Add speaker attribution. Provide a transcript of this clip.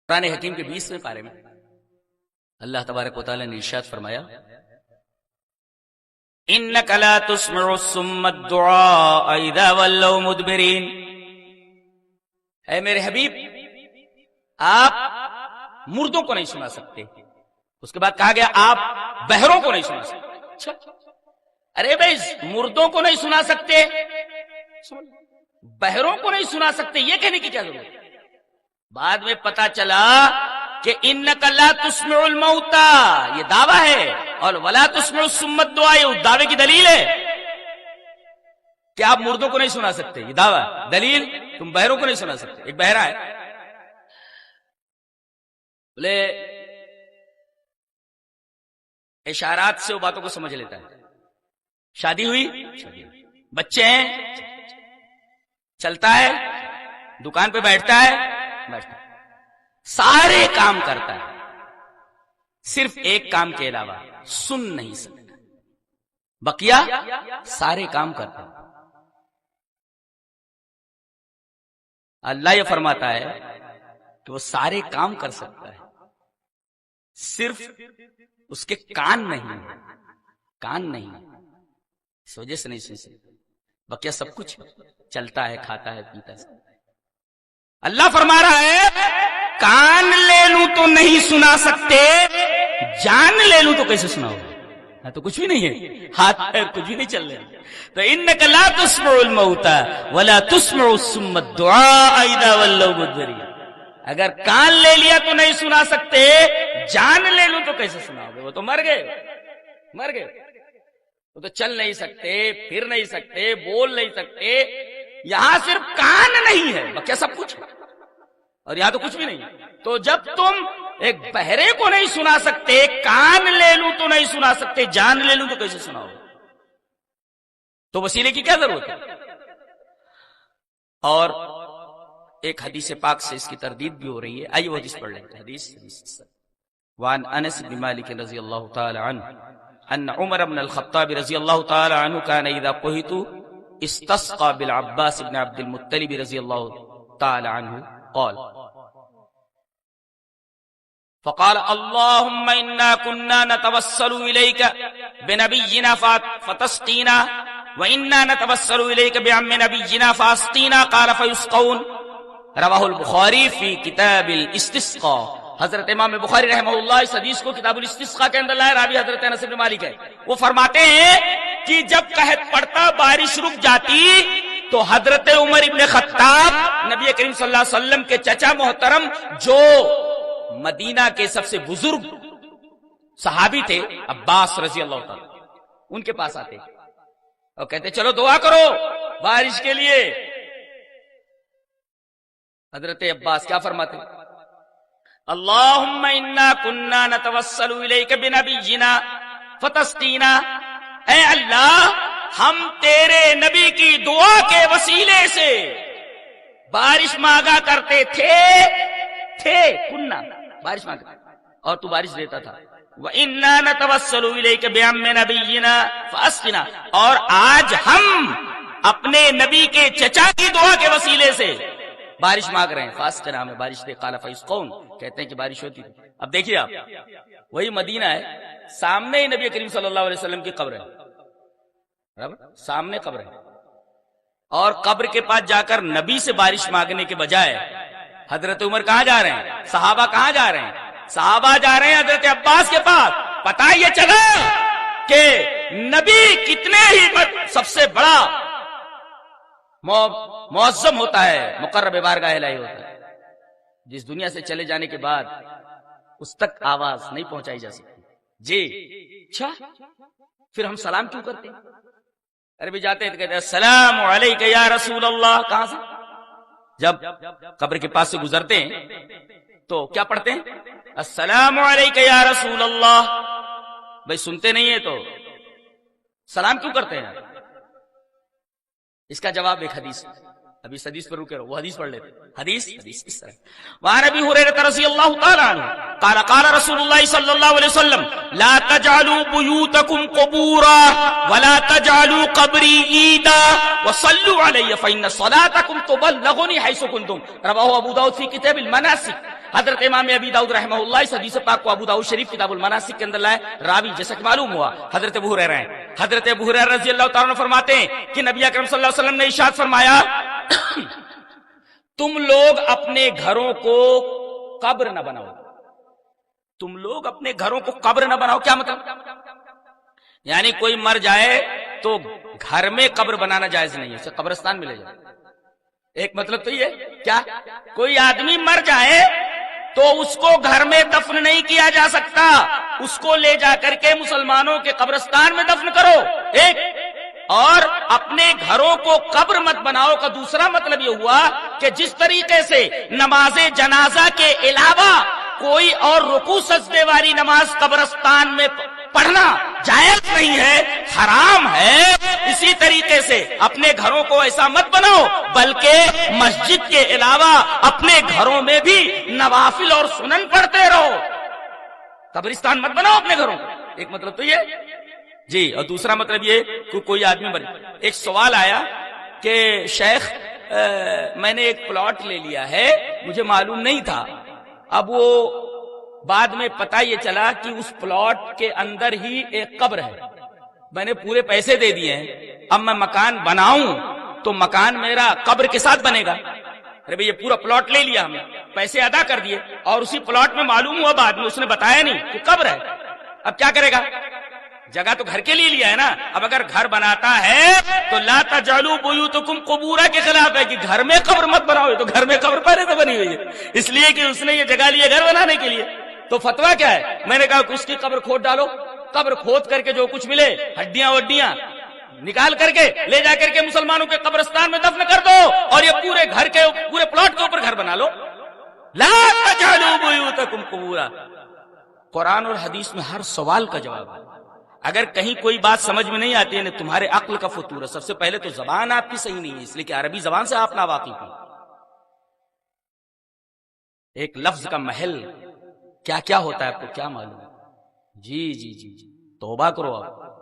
Speaker 1: قرآن حکیم کے 20ویں پارے میں اللہ تبارک و تعالی نے ارشاد فرمایا انک لا تسمع الصم الدعاء اذا ولوا مدبرین، اے میرے حبیب آپ مردوں کو نہیں سنا سکتے. اس کے بعد کہا گیا آپ بہروں کو نہیں سنا سکتے. اچھا ارے بھائی مردوں کو نہیں سنا سکتے، بہروں کو نہیں سنا سکتے، یہ کہنے کی کیا ضرورت ہے؟ بعد میں پتا چلا کہ انک لا تسمع الموتى یہ دعویٰ ہے، اور ولا تسمع الصم الدعاء یہ اس دعوے کی دلیل ہے کہ آپ مردوں کو نہیں سنا سکتے. یہ دعویٰ دلیل تم بہروں کو نہیں سنا سکتے. ایک بہرا ہے بولے اشارات سے وہ باتوں کو سمجھ لیتا ہے. شادی ہوئی، بچے ہیں، چلتا ہے، دکان پہ بیٹھتا ہے، سارے کام کرتا ہے، صرف ایک کام کے علاوہ سن نہیں سکتا. بقیہ سارے کام کرتا ہے. اللہ یہ فرماتا ہے کہ وہ سارے کام کر سکتا ہے، صرف اس کے کان نہیں، کان نہیں، اس وجہ سے نہیں سن سکتا. بقیہ سب کچھ چلتا ہے، کھاتا ہے، پیتا ہے. اللہ فرما رہا ہے کان لے لوں تو نہیں سنا سکتے، جان لے لوں تو کیسے سناؤ؟ تو کچھ بھی نہیں ہے، ہاتھ پیر کچھ بھی نہیں چل رہے. تو انک لا تسمع الموتى ولا تسمع الصم الدعاء اذا ولوا مدبرین. اگر کان لے لیا تو نہیں سنا سکتے، جان لے لوں تو کیسے سناؤ گے؟ وہ تو مر گئے، مر گئے. وہ تو چل نہیں سکتے، پھر نہیں سکتے، بول نہیں سکتے. یہاں صرف کان نہیں ہے، بقیہ سب کچھ ہے، اور یہاں تو کچھ بھی نہیں. تو جب تم ایک بہرے کو نہیں سنا سکتے، کان لے لوں تو نہیں سنا سکتے، جان لے لوں تو کیسے سناؤ؟ تو وسیلے کی کیا ضرورت ہے؟ اور ایک حدیث پاک سے اس کی تردید بھی ہو رہی ہے. آئیے وہ حدیث پڑھ لیں. حدیث وعن انس بن مالک رضی اللہ تعالی عنہ ان عمر بن الخطاب رضی اللہ تعالی عنہ كان اذا قحط استسقى بالعباس بن عبد المطلب رضی اللہ تعالی عنہ قال فقال اللهم انا كنا نتوسل اليك بنبينا فتسقينا وانا نتوسل اليك بعم نبينا فاسقينا قال فيسقون رواہ البخاری فی کتاب الاستسقاء. حضرت امام بخاری رحمہ اللہ اس حدیث کو کتاب الاستسقاء کے اندر لائے. راوی حضرت انس بن مالک ہے. وہ فرماتے ہیں کہ جب قحط پڑتا، بارش رک جاتی، تو حضرت عمر ابن خطاب نبی کریم صلی اللہ علیہ وسلم کے چچا محترم، جو مدینہ کے سب سے بزرگ صحابی تھے عباس رضی اللہ تعالی، ان کے پاس آتے اور کہتے چلو دعا کرو بارش کے لیے. حضرت عباس کیا فرماتے؟ اللہم انا کننا نتوسل الیک بنبینا فتسقینا. اے اللہ ہم تیرے نبی کی دعا کے وسیلے سے بارش مانگا کرتے تھے کننا بارش مانگا اور تو بارش دیتا تھا. وَإِنَّا نَتَوَسَّلُ إِلَيْكَ بِعَمِّ نَبِيِّنَا فَأَسْقِنَا. اور آج ہم اپنے نبی کے چچا کی دعا کے وسیلے سے بارش مانگ رہے ہیں. فاسقنا میں بارش دے. قال فیسقون کہتے ہیں کہ بارش ہوتی تھی. اب دیکھیے آپ، وہی مدینہ ہے، سامنے ہی نبی کریم صلی اللہ علیہ وسلم کی قبر ہے، سامنے قبر ہے، اور قبر کے پاس جا کر نبی سے بارش مانگنے کے بجائے حضرت عمر کہاں جا رہے ہیں؟ صحابہ کہاں جا رہے ہیں؟ صحابہ جا رہے ہیں حضرت عباس کے پاس. پتہ یہ چلا کہ نبی کتنے ہی سب سے بڑا معظم ہوتا ہے، مقرب بارگاہ الہی ہوتا ہے، جس دنیا سے چلے جانے کے بعد اس تک آواز نہیں پہنچائی جا سکتی. جی اچھا پھر ہم سلام کیوں کرتے ہیں؟ ارے بھی جاتے ہیں تو کہتے ہیں السلام علیک یا رسول اللہ. کہاں سے؟ جب قبر کے پاس سے گزرتے ہیں تو کیا پڑھتے ہیں؟ السلام علیک یا رسول اللہ. بھائی سنتے نہیں ہیں تو سلام کیوں کرتے ہیں؟ اس کا جواب ایک حدیث. ابھی اس حدیث پر رکے رہو، وہ حدیث پڑھ لیتے. حدیث اس طرح وعن ابی ہریرہ رضی اللہ تعالی عنہ قال قال رسول اللہ صلی اللہ علیہ وسلم لا تجعلوا بیوتکم قبورا ولا تجعلوا قبری عیدا وصلوا علی فإن صلاتکم تبلغنی حیث کنتم. رواہ ابو داؤد فی کتاب المناسک. حضرت امام ابی داؤد رحمہ اللہ اس حدیث پاک کو ابو داؤد شریف کتاب المناسک کے اندر لائے. راوی جیسا کہ معلوم ہوا حضرت ابو ہریرہ ہیں. حضرت ابو ہریرہ رضی اللہ تعالیٰ عنہ فرماتے ہیں کہ نبی اکرم صلی اللہ علیہ وسلم نے ارشاد فرمایا تم لوگ اپنے گھروں کو قبر نہ بناؤ. تم لوگ اپنے گھروں کو قبر نہ بناؤ. کیا مطلب؟ یعنی کوئی مر جائے تو گھر میں قبر بنانا جائز نہیں ہے, اسے قبرستان میں لے جاؤ. ایک مطلب تو یہ کیا, کوئی آدمی مر جائے تو اس کو گھر میں دفن نہیں کیا جا سکتا, اس کو لے جا کر کے مسلمانوں کے قبرستان میں دفن کرو. ایک اور اپنے گھروں کو قبر مت بناؤ کا دوسرا مطلب یہ ہوا کہ جس طریقے سے نماز جنازہ کے علاوہ کوئی اور رکوع سجدے والی نماز قبرستان میں پڑھنا جائز نہیں ہے, حرام ہے, اسی طریقے سے اپنے گھروں کو ایسا مت بناؤ بلکہ مسجد کے علاوہ اپنے گھروں میں بھی نوافل اور سنن پڑھتے رہو. قبرستان مت بناؤ اپنے گھروں کو. ایک مطلب تو یہ جی. اور دوسرا مطلب یہ کہ کوئی آدمی بنے. ایک سوال آیا کہ شیخ میں نے ایک پلاٹ لے لیا ہے, مجھے معلوم نہیں تھا, اب وہ بعد میں پتہ یہ چلا کہ اس پلاٹ کے اندر ہی ایک قبر ہے, میں نے پورے پیسے دے دیے ہیں, اب میں مکان بناؤں تو مکان میرا قبر کے ساتھ بنے گا. ارے بھئی یہ پورا پلاٹ لے لیا ہم نے, پیسے ادا کر دیے, اور اسی پلاٹ میں معلوم ہوا بعد میں اس نے بتایا نہیں کہ قبر ہے, اب کیا کرے گا؟ جگہ تو گھر کے لیے لیا ہے نا. اب اگر گھر بناتا ہے تو لا تجعلوا بیوتکم قبورا کے خلاف ہے کہ گھر میں قبر مت بناؤ. تو گھر میں قبر پہلے سے بنی ہوئی ہے, اس لیے کہ اس نے یہ جگہ لی ہے گھر بنانے کے لیے. تو فتویٰ کیا ہے؟ میں نے کہا کہ اس کی قبر کھود ڈالو, قبر کھود کر کے جو کچھ ملے ہڈیاں وڈیاں نکال کر کے لے جا کر کے مسلمانوں کے قبرستان میں دفن کر دو, اور یہ پورے گھر کے پورے پلاٹ کے اوپر گھر بنا لو. لا تجعلوا بیوتکم قبورا. قرآن اور حدیث میں ہر سوال کا جواب ہے. اگر کہیں کوئی بات سمجھ میں نہیں آتی ہے, تمہارے عقل کا فطور ہے. سب سے پہلے تو زبان آپ کی صحیح نہیں ہے, اس لیے کہ عربی زبان سے آپ ناواقف ہیں. ایک لفظ کا محل کیا کیا ہوتا ہے آپ کو کیا معلوم؟ جی جی جی جی توبہ کرو آپ.